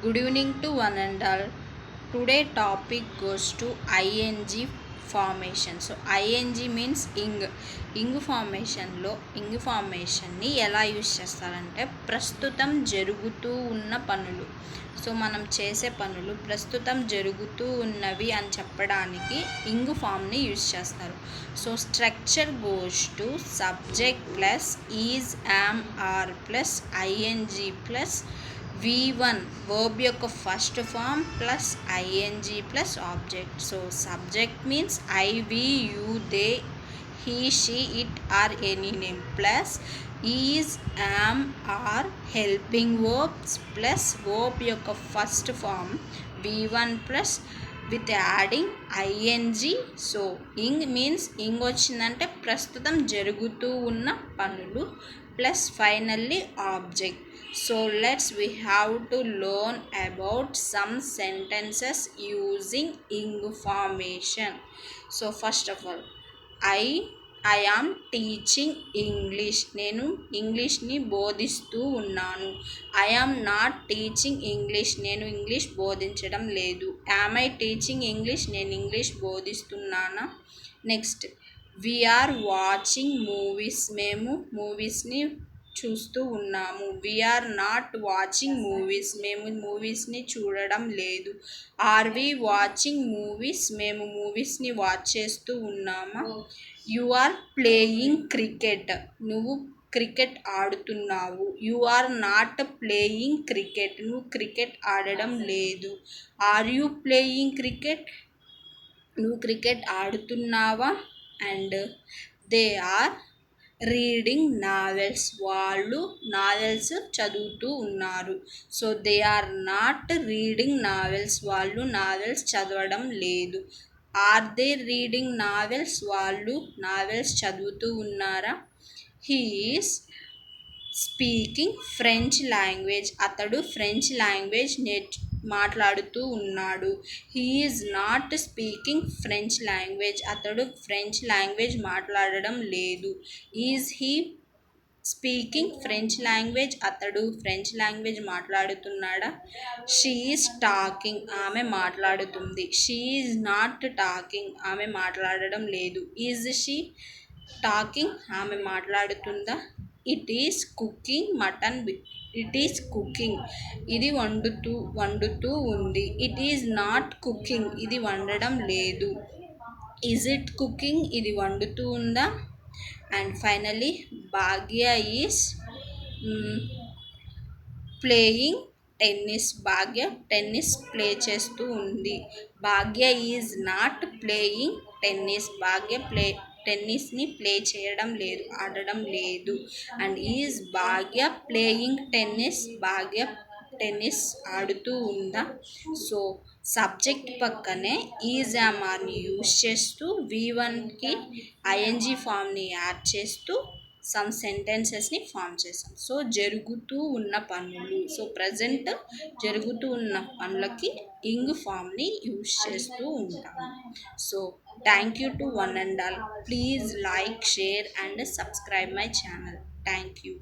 Good evening to one and all. Today topic goes to ing formation. So ing means ing. ing ఫార్మేషన్లో ఇంగ్ ఫార్మేషన్ని ఎలా use చేస్తారంటే ప్రస్తుతం జరుగుతూ ఉన్న పనులు. సో మనం చేసే పనులు ప్రస్తుతం జరుగుతూ ఉన్నవి అని చెప్పడానికి ఇంగ్ ఫామ్ని యూజ్ చేస్తారు. So structure goes to subject plus is am are plus ING plus V1 verb యొక్క first form plus ING plus object. So subject means I we you they he she it or any name plus is am are helping verbs plus verb యొక్క first form V1 plus with adding ING. So ing means ing వచ్చిందంటే ప్రస్తుతం జరుగుతూ ఉన్న పనులు plus finally object. So we have to learn about some sentences using ing formation. So first of all, I am teaching English. నేను ఇంగ్లీష్ని బోధిస్తూ ఉన్నాను. I am not teaching English. నేను English బోధించడం లేదు. Am I teaching English? నేను English బోధిస్తున్నానా? Next, we are watching movies. మేము మూవీస్ని చూస్తూ ఉన్నాము. We are not watching movies. మేము మూవీస్ని చూడడం లేదు. Are we watching movies. మేము మూవీస్ని వాచ్ చేస్తూ ఉన్నామా? You are playing cricket. నువ్వు క్రికెట్ ఆడుతున్నావు. You are not playing cricket. నువ్వు క్రికెట్ ఆడడం లేదు. Are you playing cricket. నువ్వు క్రికెట్ ఆడుతున్నావా? And they are reading novels. వాళ్ళు నావెల్స్ చదువుతూ ఉన్నారు. So they are not reading novels. వాళ్ళు నావెల్స్ చదవడం లేదు. Are they reading novels. వాళ్ళు నావెల్స్ చదువుతూ ఉన్నారా? He is speaking French language. అతడు ఫ్రెంచ్ లాంగ్వేజ్ మాట్లాడుతూ ఉన్నాడు. He is not speaking French language. అతడు ఫ్రెంచ్ లాంగ్వేజ్ మాట్లాడడం లేదు. Is he speaking French language. అతడు ఫ్రెంచ్ లాంగ్వేజ్ మాట్లాడుతున్నాడా? She is talking. ఆమె మాట్లాడుతుంది. She is not talking. ఆమె మాట్లాడడం లేదు. Is she talking. ఆమె మాట్లాడుతుందా? It is cooking mutton. It is cooking. ఇది వండుతూ ఉంది. It is not cooking. ఇది వండడం లేదు. Is it cooking. ఇది వండుతూ ఉందా? And finally Bhagya is playing tennis. Bhagya tennis play చేస్తూ ఉంది. Bhagya is not playing tennis. Bhagya టెన్నిస్ని ప్లే చేయడం లేదు, ఆడడం లేదు. And is Bhagya playing tennis. Bhagya tennis ఆడుతూ ఉందా? సో సబ్జెక్ట్ పక్కనే ఈజ్ యామ్ ఆర్ని యూజ్ చేస్తూ V1కి ఐఎన్జీ ఫామ్ని యాడ్ చేస్తూ సమ్ సెంటెన్సెస్ని ఫామ్ చేస్తాం. సో జరుగుతూ ఉన్న పనులు. సో ప్రజెంట్ జరుగుతూ ఉన్న పనులకి ఇంగ్ ఫామ్ని యూజ్ చేస్తూ ఉంటాము. So thank you to one and all. Please like, share and subscribe my channel. Thank you.